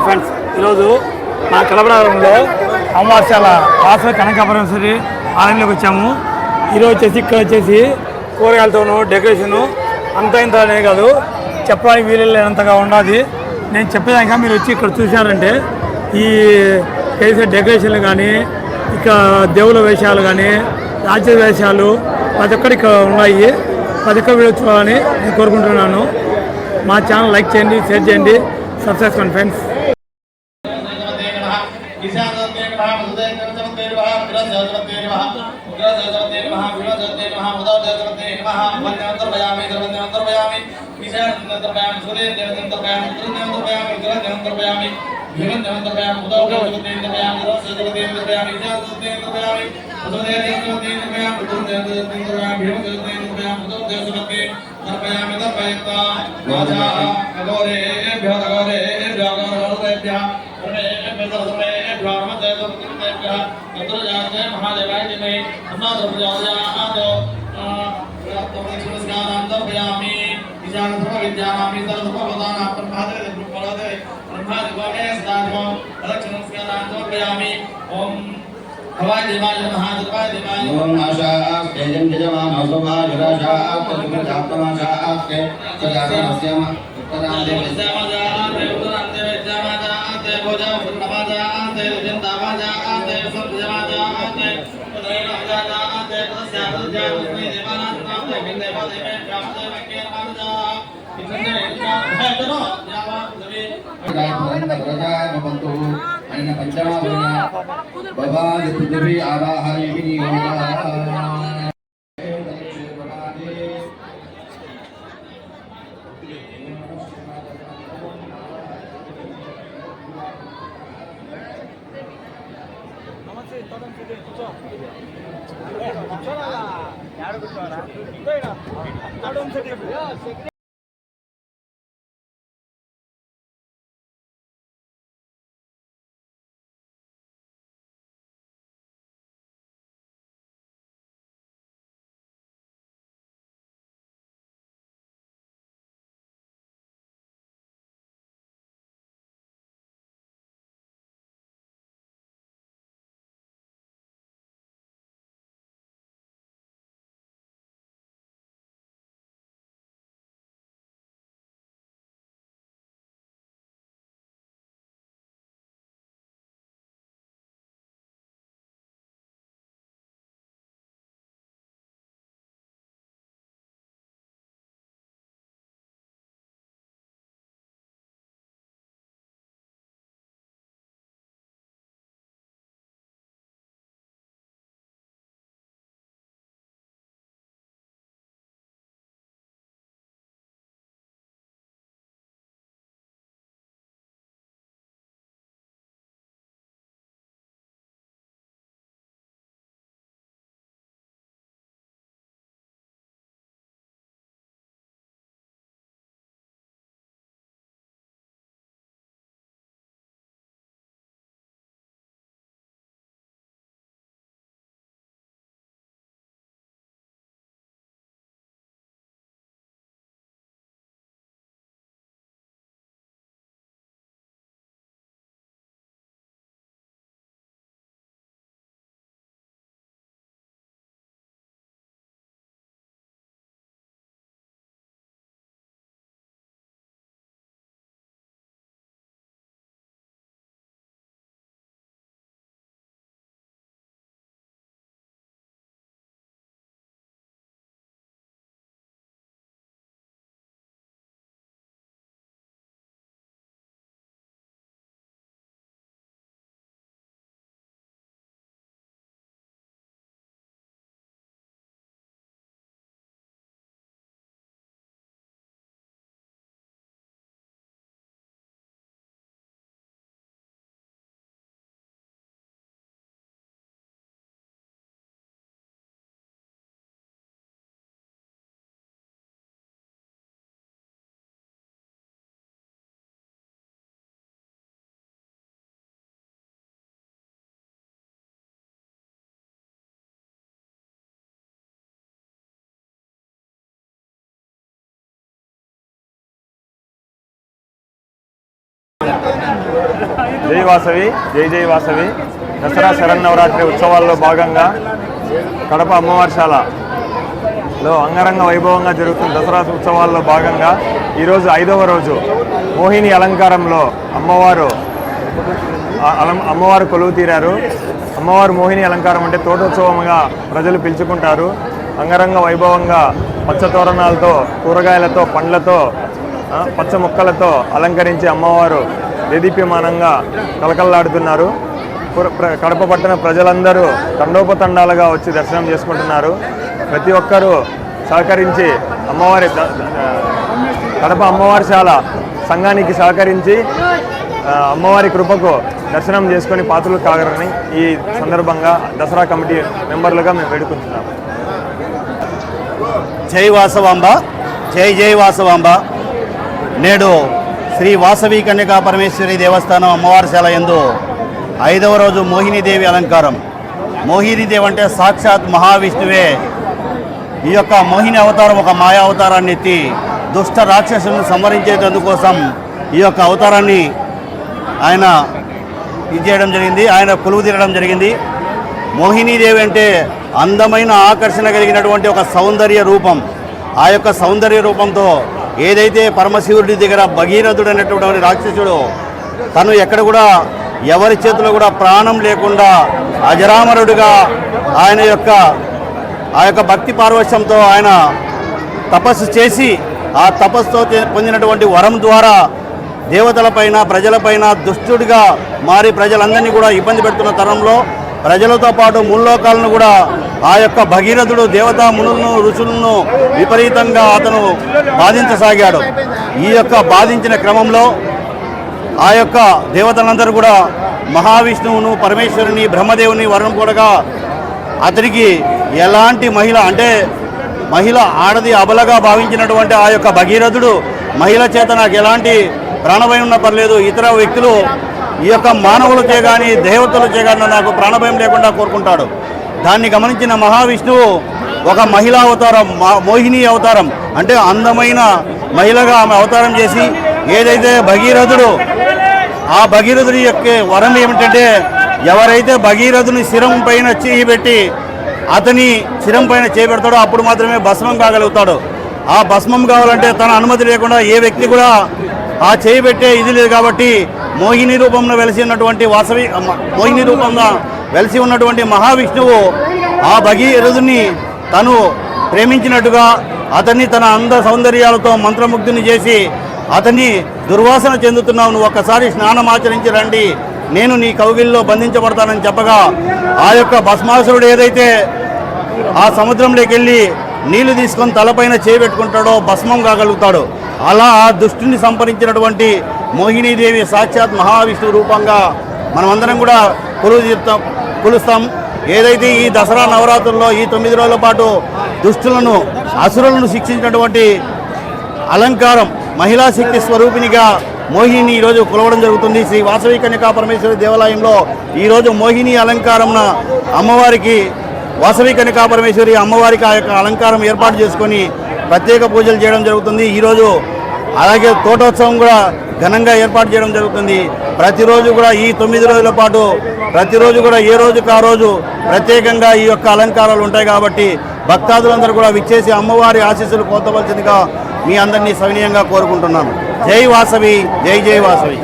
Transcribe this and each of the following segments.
Friends, ఈరోజు మా కలబడంలో అమావాస్యాల వాసవి కనకాపరమేశ్వరి ఆలయంలోకి వచ్చాము. ఈరోజు వచ్చేసి ఇక్కడ వచ్చేసి కూరగాయలతోనూ డెకరేషను అంతా ఇంతనే కాదు, చెప్పడానికి వీలైనంతగా ఉండాలి. నేను చెప్పేదాకా మీరు వచ్చి ఇక్కడ చూశారంటే ఈ చేసే డెకరేషన్లు కానీ, ఇక దేవుల వేషాలు కానీ, రాజ్య వేషాలు ప్రతి ఒక్కటి ఇక్కడ ఉన్నాయి. ప్రతి ఒక్క వీడియో చూడాలని నేను కోరుకుంటున్నాను. మా ఛానల్ లైక్ చేయండి, షేర్ చేయండి, సబ్స్క్రైబ్ చేసుకోండి ఫ్రెండ్స్. हवाई देवाय नमः देवाय देवाय ओम आशास्ते जन्मजमानोसुभा जुराशास्ते जुगजाप्तमाशास्ते सजातनस्यम उत्तरान्ते विद्यामाजास्ते उत्तरान्ते विद्यामाजास्ते भोजा उत्तमाजास्ते विजन्तामाजास्ते सत्यमाजास्ते तदैवजास्ते तस्याजास्ते देवानास्ते विद्यामादेवे प्राप्ते वक्यमाजा इन्दे इन्दो यावा देवी भवन्तु अन्न पंचमा भवानि पृथिवी आवाहयिनी नमस्ते। జై వాసవి, జై జై వాసవి. దసరా శరన్నవరాత్రి ఉత్సవాల్లో భాగంగా కడప అమ్మవారిశాలలో అంగరంగ వైభవంగా జరుగుతున్న దసరా ఉత్సవాల్లో భాగంగా ఈరోజు 5వ రోజు మోహిని అలంకారంలో అమ్మవారు కొలువు తీరారు. అమ్మవారు మోహిని అలంకారం అంటే తోటోత్సవంగా ప్రజలు పిలుచుకుంటారు. అంగరంగ వైభవంగా పచ్చ తోరణాలతో, కూరగాయలతో, పండ్లతో, పచ్చ మొక్కలతో అలంకరించి అమ్మవారు దేదీప్యమానంగా కలకల్లాడుతున్నారు. కడప పట్టణ ప్రజలందరూ తండోపతండాలుగా వచ్చి దర్శనం చేసుకుంటున్నారు. ప్రతి ఒక్కరూ సహకరించి కడప అమ్మవారిశాల సంఘానికి సహకరించి అమ్మవారి కృపకు దర్శనం చేసుకొని పాత్రలు కాగరని ఈ సందర్భంగా దసరా కమిటీ మెంబర్లుగా మేము వేడుకుంటున్నాము. జై వాసవాంబ, జై జై వాసవాంబ. నేడు శ్రీ వాసవి కన్యకా పరమేశ్వరి దేవస్థానం అమ్మవారిశాల యందు 5వ రోజు మోహినీదేవి అలంకారం. మోహినీదేవి అంటే సాక్షాత్ మహావిష్ణువే. ఈ యొక్క మోహిని అవతారం ఒక మాయా అవతారాన్ని ఎత్తి దుష్ట రాక్షసులను సంహరించేందుకోసం ఈ యొక్క అవతారాన్ని ఆయన చేయడం జరిగింది, ఆయన కొలువు తీరడం జరిగింది. మోహినీదేవి అంటే అందమైన ఆకర్షణ కలిగినటువంటి ఒక సౌందర్య రూపం. ఆ యొక్క సౌందర్య రూపంతో ఏదైతే పరమశివుడి దగ్గర భగీరథుడు అనేటువంటి రాక్షసుడు తను ఎక్కడ కూడా ఎవరి చేతిలో కూడా ప్రాణం లేకుండా అజరామరుడుగా ఆయన ఆ యొక్క భక్తి పార్వశ్యంతో ఆయన తపస్సు చేసి ఆ తపస్సుతో పొందినటువంటి వరం ద్వారా దేవతలపైన, ప్రజలపైన దుష్టుడిగా మారి ప్రజలందరినీ కూడా ఇబ్బంది పెడుతున్న తరంలో ప్రజలతో పాటు ముల్లోకాలను కూడా ఆ యొక్క భగీరథుడు దేవతా మునులను, ఋషులను విపరీతంగా అతను బాధించసాగాడు. ఈ యొక్క బాధించిన క్రమంలో ఆ యొక్క దేవతలందరూ కూడా మహావిష్ణువును, పరమేశ్వరుని, బ్రహ్మదేవుని వరం కూడగా అతనికి ఎలాంటి మహిళ ఆడది అబలగా భావించినటువంటి ఆ యొక్క భగీరథుడు మహిళ చేత నాకు ఎలాంటి ప్రాణభయం ఉన్నా పర్లేదు, ఇతర వ్యక్తులు ఈ యొక్క మానవులచే కానీ దేవతలచే కానీ నాకు ప్రాణభయం లేకుండా కోరుకుంటాడు. దాన్ని గమనించిన మహావిష్ణువు ఒక మహిళా అవతారం, మోహిని అవతారం అంటే అందమైన మహిళగా ఆమె అవతారం చేసి ఏదైతే భగీరథుడు ఆ భగీరథుడి యొక్క వరం ఏమిటంటే ఎవరైతే భగీరథుని శిరం పైన చేయి పెట్టి అతని శిరం పైన చేపెడతాడో అప్పుడు మాత్రమే భస్మం కాగలుగుతాడు. ఆ భస్మం కావాలంటే తన అనుమతి లేకుండా ఏ వ్యక్తి కూడా ఆ చేయి పెట్టే ఇది లేదు. కాబట్టి మోహిని రూపంలో వెలిసి ఉన్నటువంటి మోహిని రూపంగా వెలిసి ఉన్నటువంటి మహావిష్ణువు ఆ భగీరథుని తను ప్రేమించినట్టుగా అతన్ని తన అంద సౌందర్యాలతో మంత్రముగ్ధుని చేసి అతన్ని దుర్వాసన చెందుతున్నావు, నువ్వు ఒక్కసారి స్నానం ఆచరించి రండి, నేను నీ కౌగిల్లో బంధించబడతానని చెప్పగా ఆ యొక్క భస్మాసురుడు ఏదైతే ఆ సముద్రంలోకి వెళ్ళి నీళ్లు తీసుకొని తలపైన చేపెట్టుకుంటాడో భస్మం కాగలుగుతాడు. అలా ఆ దుష్టుని సంపరించినటువంటి మోహినీదేవి సాక్షాత్ మహావిష్ణు రూపంగా మనమందరం కూడా కొలుస్తాం. ఏదైతే ఈ దసరా నవరాత్రుల్లో ఈ 9 రోజుల పాటు దుష్టులను, అసురులను శిక్షించినటువంటి అలంకారం మహిళా శక్తి స్వరూపిణిగా మోహిని ఈరోజు కొలవడం జరుగుతుంది. శ్రీ వాసవి కన్యకా పరమేశ్వరి దేవాలయంలో ఈరోజు మోహిని అలంకారంన అమ్మవారికి, వాసవి కన్యకా పరమేశ్వరి అమ్మవారికి ఆ యొక్క అలంకారం ఏర్పాటు చేసుకొని ప్రత్యేక పూజలు చేయడం జరుగుతుంది. ఈరోజు అలాగే తోటోత్సవం కూడా ఘనంగా ఏర్పాటు చేయడం జరుగుతుంది. ప్రతిరోజు కూడా ఈ 9 రోజుల పాటు ప్రతిరోజు కూడా ఏ రోజుకు ఆ రోజు ప్రత్యేకంగా ఈ యొక్క అలంకారాలు ఉంటాయి. కాబట్టి భక్తాదులందరూ కూడా విచ్చేసి అమ్మవారి ఆశీస్సులు పొందవలసిందిగా మీ అందరినీ సవినీయంగా కోరుకుంటున్నాను. జై వాసవి, జై జై వాసవి.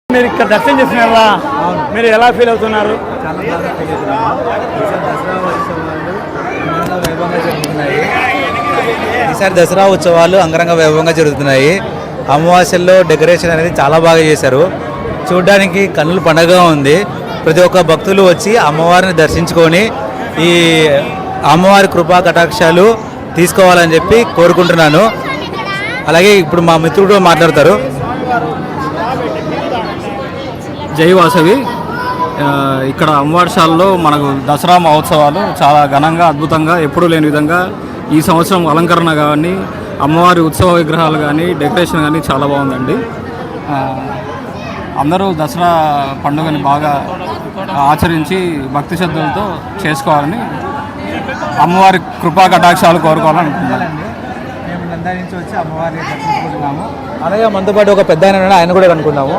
మీరు ఇక్కడ దర్శనం చేస్తున్నారా? మీరు ఎలా ఫీల్ అవుతున్నారు? చాలా బాగా ఫీల్ అవుతున్నాము. ఈసారి దసరా ఉత్సవాలు అంగరంగ వైభవంగా జరుగుతున్నాయి. అమావాస్యల్లో డెకరేషన్ అనేది చాలా బాగా చేశారు. చూడడానికి కన్నుల పండగగా ఉంది. ప్రతి ఒక్క భక్తులు వచ్చి అమ్మవారిని దర్శించుకొని ఈ అమ్మవారి కృపా కటాక్షాలు తీసుకోవాలని చెప్పి కోరుకుంటున్నాను. అలాగే ఇప్పుడు మా మిత్రుడు మాట్లాడతారు. జై వాసవి. ఇక్కడ అమ్మవారిశాలలో మనకు దసరా మహోత్సవాలు చాలా ఘనంగా అద్భుతంగా ఎప్పుడూ లేని విధంగా ఈ సంవత్సరం అలంకరణ కానీ అమ్మవారి ఉత్సవ విగ్రహాలు కానీ డెకరేషన్ కానీ చాలా బాగుందండి. అందరూ దసరా పండుగని బాగా ఆచరించి భక్తి శ్రద్ధలతో చేసుకోవాలని అమ్మవారి కృపా కటాక్షాలు కోరుకోవాలనుకుంటున్నాను. మేము నందా నుంచి వచ్చి అమ్మవారిని దర్శించుకుంటున్నాము. అలాగే మనతో పాటు ఒక పెద్ద ఆయన కూడా కనుక్కున్నాము.